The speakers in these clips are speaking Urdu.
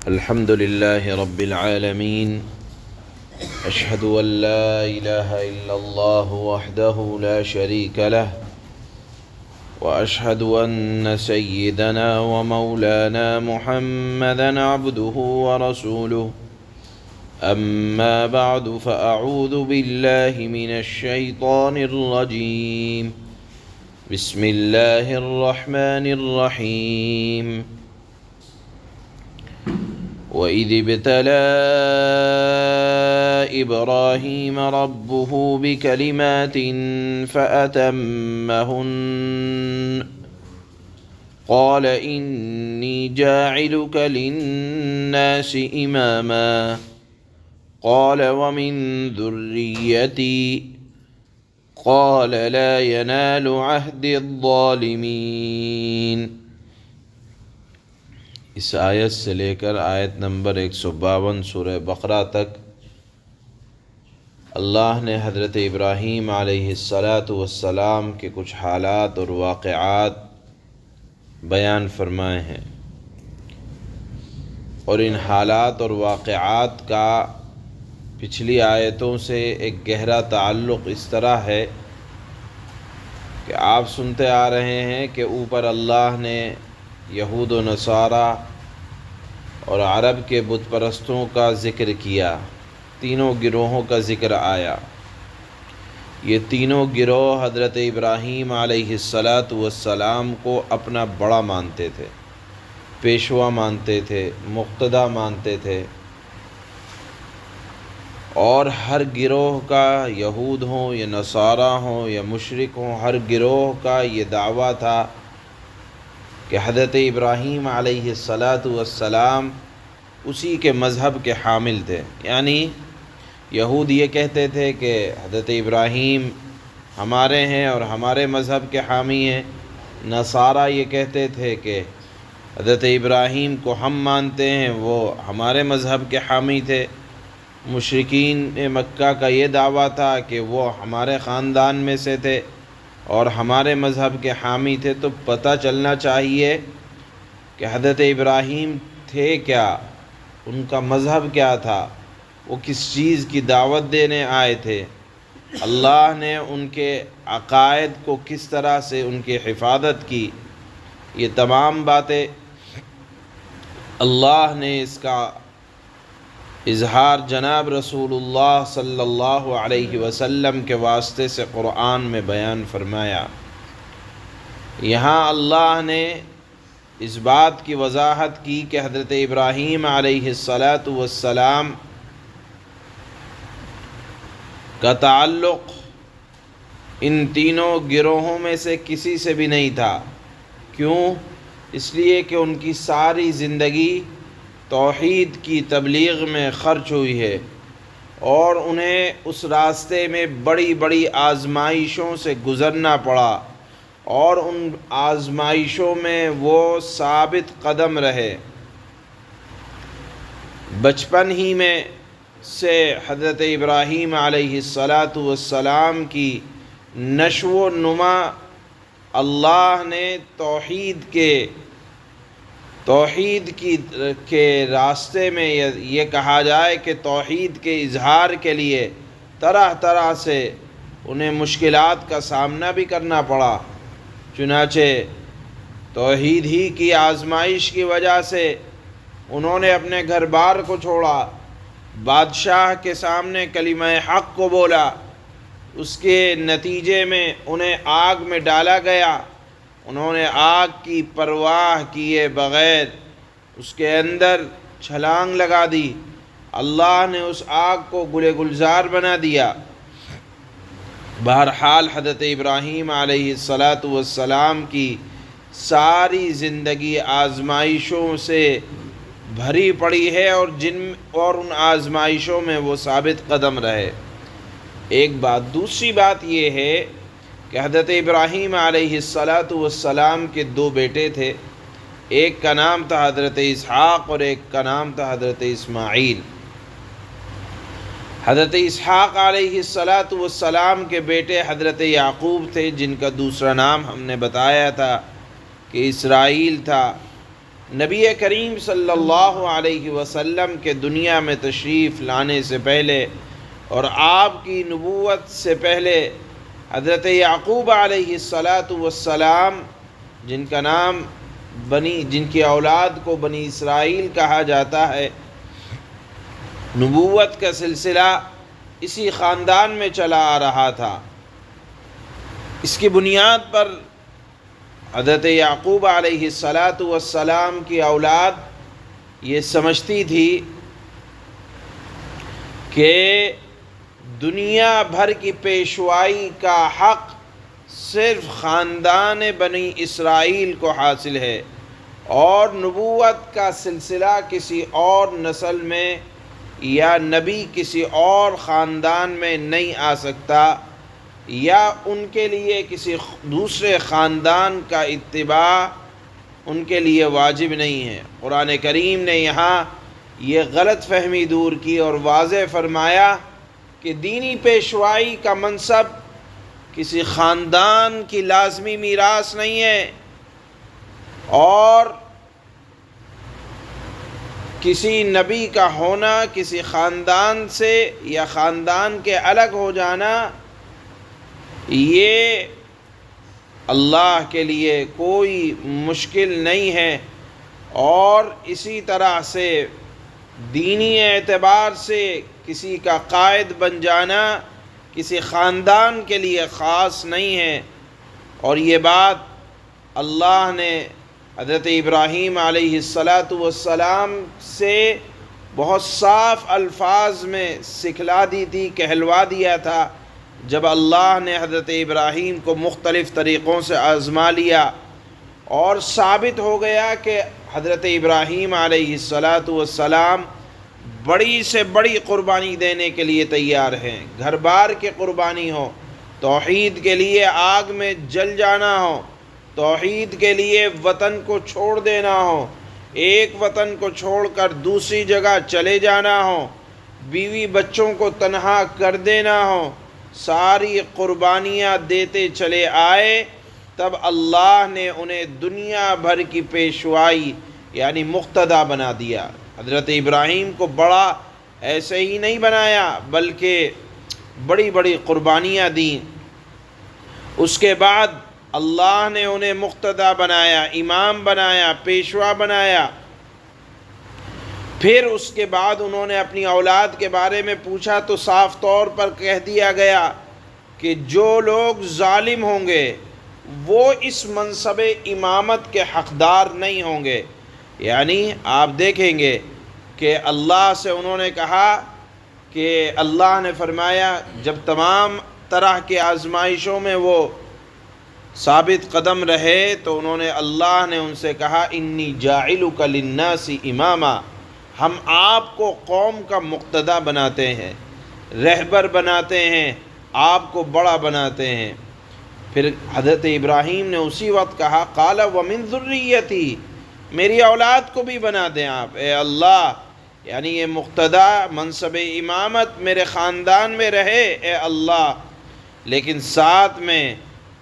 الحمد لله رب العالمين أشهد أن لا إله إلا الله وحده لا شريك له وأشهد أن سيدنا ومولانا محمدا عبده ورسوله أما بعد فأعوذ بالله من الشيطان الرجيم بسم الله الرحمن الرحيم وَإِذِ ابْتَلَى إِبْرَاهِيمَ رَبُّهُ بِكَلِمَاتٍ فَأَتَمَّهُنَّ قَالَ إِنِّي جَاعِلُكَ لِلنَّاسِ إِمَامًا قَالَ وَمِنْ ذُرِّيَّتِي قَالَ لَا يَنَالُ عَهْدِ الظَّالِمِينَ۔ اس آیت سے لے کر آیت نمبر 152 سورہ بقرہ تک اللہ نے حضرت ابراہیم علیہ السلام کے کچھ حالات اور واقعات بیان فرمائے ہیں، اور ان حالات اور واقعات کا پچھلی آیتوں سے ایک گہرا تعلق اس طرح ہے کہ آپ سنتے آ رہے ہیں کہ اوپر اللہ نے یہود و نصارہ اور عرب کے بت پرستوں کا ذکر کیا، تینوں گروہوں کا ذکر آیا۔ یہ تینوں گروہ حضرت ابراہیم علیہ السلام کو اپنا بڑا مانتے تھے، پیشوا مانتے تھے، مقتدی مانتے تھے، اور ہر گروہ کا، یہود ہوں یا نصارہ ہوں یا مشرک ہوں، ہر گروہ کا یہ دعویٰ تھا کہ حضرت ابراہیم علیہ السلام اسی کے مذہب کے حامل تھے۔ یعنی یہود یہ کہتے تھے کہ حضرت ابراہیم ہمارے ہیں اور ہمارے مذہب کے حامی ہیں، نصارہ یہ کہتے تھے کہ حضرت ابراہیم کو ہم مانتے ہیں، وہ ہمارے مذہب کے حامی تھے۔ مشرکین مکہ کا یہ دعویٰ تھا کہ وہ ہمارے خاندان میں سے تھے اور ہمارے مذہب کے حامی تھے۔ تو پتہ چلنا چاہیے کہ حضرت ابراہیم تھے کیا، ان کا مذہب کیا تھا، وہ کس چیز کی دعوت دینے آئے تھے، اللہ نے ان کے عقائد کو کس طرح سے ان کی حفاظت کی، یہ تمام باتیں اللہ نے اس کا اظہار جناب رسول اللہ صلی اللہ علیہ وسلم کے واسطے سے قرآن میں بیان فرمایا۔ یہاں اللہ نے اس بات کی وضاحت کی کہ حضرت ابراہیم علیہ السلام کا تعلق ان تینوں گروہوں میں سے کسی سے بھی نہیں تھا۔ کیوں؟ اس لیے کہ ان کی ساری زندگی توحید کی تبلیغ میں خرچ ہوئی ہے، اور انہیں اس راستے میں بڑی بڑی آزمائشوں سے گزرنا پڑا، اور ان آزمائشوں میں وہ ثابت قدم رہے۔ بچپن ہی میں سے حضرت ابراہیم علیہ السلام کی نشو و نما اللہ نے توحید کے راستے میں، یہ کہا جائے کہ توحید کے اظہار کے لیے طرح طرح سے انہیں مشکلات کا سامنا بھی کرنا پڑا۔ چنانچہ توحید ہی کی آزمائش کی وجہ سے انہوں نے اپنے گھر بار کو چھوڑا، بادشاہ کے سامنے کلمہ حق کو بولا، اس کے نتیجے میں انہیں آگ میں ڈالا گیا۔ انہوں نے آگ کی پرواہ کیے بغیر اس کے اندر چھلانگ لگا دی، اللہ نے اس آگ کو گلے گلزار بنا دیا۔ بہرحال حضرت ابراہیم علیہ السلام کی ساری زندگی آزمائشوں سے بھری پڑی ہے، اور ان آزمائشوں میں وہ ثابت قدم رہے۔ ایک بات۔ دوسری بات یہ ہے کہ حضرت ابراہیم علیہ السلام کے دو بیٹے تھے، ایک کا نام تھا حضرت اسحاق اور ایک کا نام تھا حضرت اسماعیل۔ حضرت اسحاق علیہ السلام کے بیٹے حضرت یعقوب تھے، جن کا دوسرا نام ہم نے بتایا تھا کہ اسرائیل تھا، نبی کریم صلی اللہ علیہ وسلم کے دنیا میں تشریف لانے سے پہلے اور آپ کی نبوت سے پہلے حضرت یعقوب علیہ السلام جن کا نام جن کی اولاد کو بنی اسرائیل کہا جاتا ہے، نبوت کا سلسلہ اسی خاندان میں چلا آ رہا تھا۔ اس کی بنیاد پر حضرت یعقوب علیہ السلام کی اولاد یہ سمجھتی تھی کہ دنیا بھر کی پیشوائی کا حق صرف خاندان بنی اسرائیل کو حاصل ہے، اور نبوت کا سلسلہ کسی اور نسل میں یا نبی کسی اور خاندان میں نہیں آ سکتا، یا ان کے لیے کسی دوسرے خاندان کا اتباع ان کے لیے واجب نہیں ہے۔ قرآن کریم نے یہاں یہ غلط فہمی دور کی اور واضح فرمایا کہ دینی پیشوائی کا منصب کسی خاندان کی لازمی میراث نہیں ہے، اور کسی نبی کا ہونا، کسی خاندان سے یا خاندان کے الگ ہو جانا، یہ اللہ کے لیے کوئی مشکل نہیں ہے، اور اسی طرح سے دینی اعتبار سے کسی کا قائد بن جانا کسی خاندان کے لیے خاص نہیں ہے۔ اور یہ بات اللہ نے حضرت ابراہیم علیہ السلام سے بہت صاف الفاظ میں سکھلا دی تھی، کہلوا دیا تھا، جب اللہ نے حضرت ابراہیم کو مختلف طریقوں سے آزما لیا اور ثابت ہو گیا کہ حضرت ابراہیم علیہ السلام بڑی سے بڑی قربانی دینے کے لیے تیار ہیں، گھر بار کی قربانی ہو، توحید کے لیے آگ میں جل جانا ہو، توحید کے لیے وطن کو چھوڑ دینا ہو، ایک وطن کو چھوڑ کر دوسری جگہ چلے جانا ہو، بیوی بچوں کو تنہا کر دینا ہو، ساری قربانیاں دیتے چلے آئے، تب اللہ نے انہیں دنیا بھر کی پیشوائی یعنی مقتدی بنا دیا۔ حضرت ابراہیم کو بڑا ایسے ہی نہیں بنایا، بلکہ بڑی بڑی قربانیاں دیں۔ اس کے بعد اللہ نے انہیں مقتدی بنایا، امام بنایا، پیشوا بنایا۔ پھر اس کے بعد انہوں نے اپنی اولاد کے بارے میں پوچھا تو صاف طور پر کہہ دیا گیا کہ جو لوگ ظالم ہوں گے وہ اس منصب امامت کے حقدار نہیں ہوں گے۔ یعنی آپ دیکھیں گے کہ اللہ سے انہوں نے کہا کہ اللہ نے فرمایا جب تمام طرح کی آزمائشوں میں وہ ثابت قدم رہے تو انہوں نے اللہ نے ان سے کہا انی جاعلک للناس اماما، ہم آپ کو قوم کا مقتدی بناتے ہیں، رہبر بناتے ہیں، آپ کو بڑا بناتے ہیں۔ پھر حضرت ابراہیم نے اسی وقت کہا قال ومن ذریتی، میری اولاد کو بھی بنا دیں آپ، اے اللہ، یعنی یہ مقتدی منصب امامت میرے خاندان میں رہے اے اللہ۔ لیکن ساتھ میں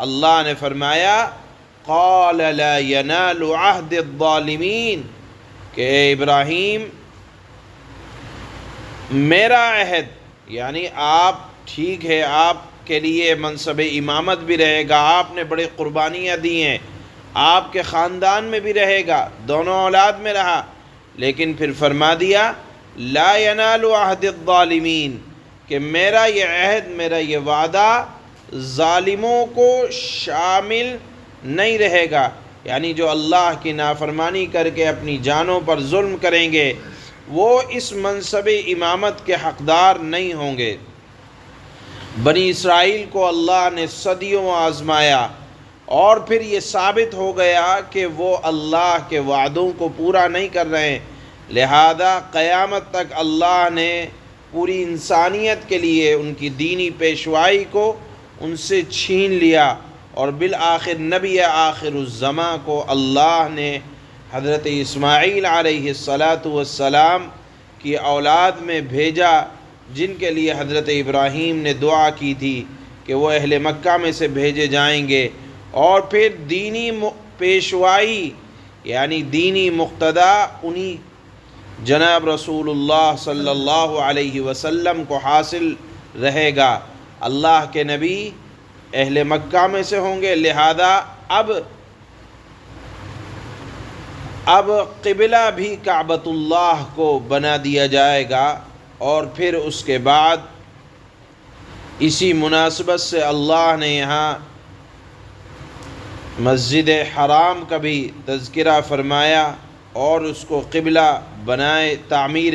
اللہ نے فرمایا قال لا ینال عہد الظالمین، کہ اے ابراہیم میرا عہد، یعنی آپ ٹھیک ہے آپ کے لیے منصب امامت بھی رہے گا، آپ نے بڑی قربانیاں دی ہیں، آپ کے خاندان میں بھی رہے گا، دونوں اولاد میں رہا، لیکن پھر فرما دیا لا ینال عہد الظالمین، کہ میرا یہ عہد، میرا یہ وعدہ ظالموں کو شامل نہیں رہے گا، یعنی جو اللہ کی نافرمانی کر کے اپنی جانوں پر ظلم کریں گے وہ اس منصب امامت کے حقدار نہیں ہوں گے۔ بنی اسرائیل کو اللہ نے صدیوں آزمایا اور پھر یہ ثابت ہو گیا کہ وہ اللہ کے وعدوں کو پورا نہیں کر رہے ہیں، لہذا قیامت تک اللہ نے پوری انسانیت کے لیے ان کی دینی پیشوائی کو ان سے چھین لیا، اور بالآخر نبی آخر الزماں کو اللہ نے حضرت اسماعیل علیہ السلام کی اولاد میں بھیجا، جن کے لیے حضرت ابراہیم نے دعا کی تھی کہ وہ اہل مکہ میں سے بھیجے جائیں گے، اور پھر دینی پیشوائی یعنی دینی مقتدا انہی جناب رسول اللہ صلی اللہ علیہ وسلم کو حاصل رہے گا۔ اللہ کے نبی اہل مکہ میں سے ہوں گے، لہذا اب قبلہ بھی کعبۃ اللہ کو بنا دیا جائے گا، اور پھر اس کے بعد اسی مناسبت سے اللہ نے یہاں مسجد حرام کا بھی تذکرہ فرمایا اور اس کو قبلہ بنائے، تعمیر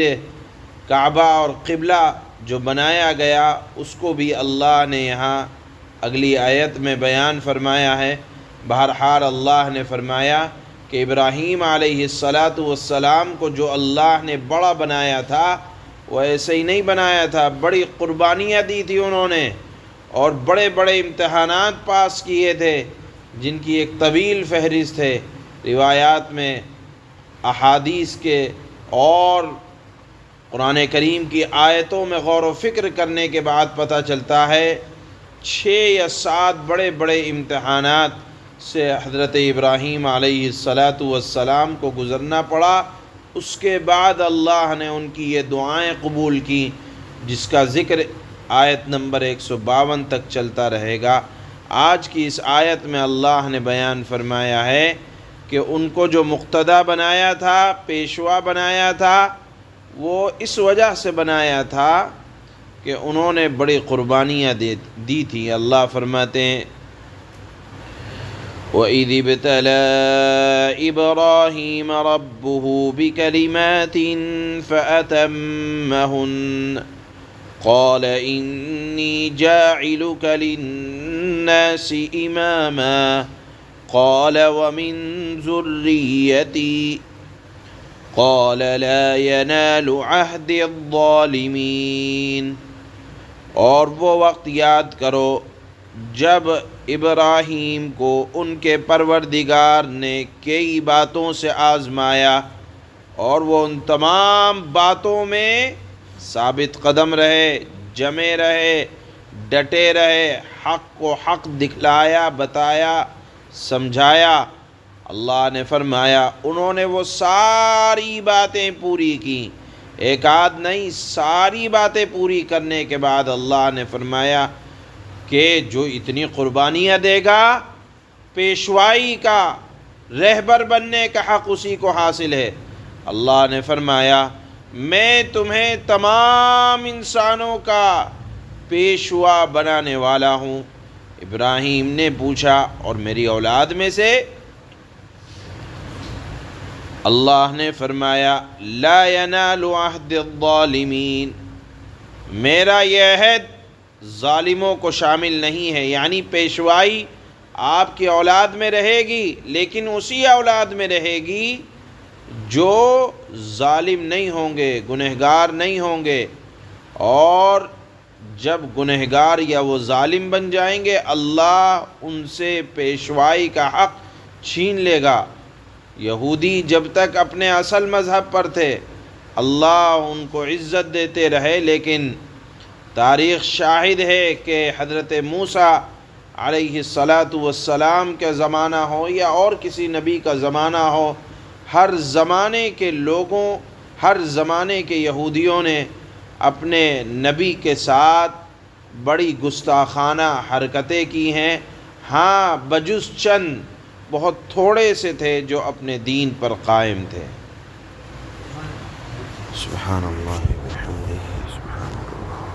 کعبہ اور قبلہ جو بنایا گیا اس کو بھی اللہ نے یہاں اگلی آیت میں بیان فرمایا ہے۔ بہرحال اللہ نے فرمایا کہ ابراہیم علیہ السلام کو جو اللہ نے بڑا بنایا تھا وہ ایسے ہی نہیں بنایا تھا، بڑی قربانیاں دی تھی انہوں نے، اور بڑے بڑے امتحانات پاس کیے تھے جن کی ایک طویل فہرست ہے۔ روایات میں، احادیث کے اور قرآن کریم کی آیتوں میں غور و فکر کرنے کے بعد پتہ چلتا ہے 6 یا 7 بڑے بڑے امتحانات سے حضرت ابراہیم علیہ السلام کو گزرنا پڑا۔ اس کے بعد اللہ نے ان کی یہ دعائیں قبول کی، جس کا ذکر آیت نمبر 152 تک چلتا رہے گا۔ آج کی اس آیت میں اللہ نے بیان فرمایا ہے کہ ان کو جو مقتدا بنایا تھا، پیشوا بنایا تھا، وہ اس وجہ سے بنایا تھا کہ انہوں نے بڑی قربانیاں دی تھی۔ اللہ فرماتے ہیں وَإِذِ ابْتَلَىٰ إِبْرَاهِيمَ رَبُّهُ بِكَلِمَاتٍ فَأَتَمَّهُنَّ قَالَ إِنِّي جَاعِلُكَ لِلنَّاسِ إِمَامًا قَالَ وَمِن ذُرِّيَّتِي قَالَ لَا يَنَالُ عَهْدِي الظَّالِمِينَ۔ اور وہ وقت یاد کرو جب ابراہیم کو ان کے پروردگار نے کئی باتوں سے آزمایا، اور وہ ان تمام باتوں میں ثابت قدم رہے، جمے رہے، ڈٹے رہے، حق کو حق دکھلایا، بتایا، سمجھایا۔ اللہ نے فرمایا انہوں نے وہ ساری باتیں پوری کی، ایک آدھ نہیں، ساری باتیں پوری کرنے کے بعد اللہ نے فرمایا کہ جو اتنی قربانیاں دے گا، پیشوائی کا، رہبر بننے کا حق اسی کو حاصل ہے۔ اللہ نے فرمایا میں تمہیں تمام انسانوں کا پیشوا بنانے والا ہوں۔ ابراہیم نے پوچھا اور میری اولاد میں سے؟ اللہ نے فرمایا لا ینال عہد الظالمین، میرا یہ عہد ظالموں کو شامل نہیں ہے، یعنی پیشوائی آپ کی اولاد میں رہے گی، لیکن اسی اولاد میں رہے گی جو ظالم نہیں ہوں گے، گنہگار نہیں ہوں گے، اور جب گنہگار یا وہ ظالم بن جائیں گے اللہ ان سے پیشوائی کا حق چھین لے گا۔ یہودی جب تک اپنے اصل مذہب پر تھے اللہ ان کو عزت دیتے رہے، لیکن تاریخ شاہد ہے کہ حضرت موسیٰ علیہ السلام کے زمانہ ہو یا اور کسی نبی کا زمانہ ہو، ہر زمانے کے لوگوں، ہر زمانے کے یہودیوں نے اپنے نبی کے ساتھ بڑی گستاخانہ حرکتیں کی ہیں۔ ہاں بجز چند بہت تھوڑے سے تھے جو اپنے دین پر قائم تھے۔ سبحان اللہ وبحمدہ۔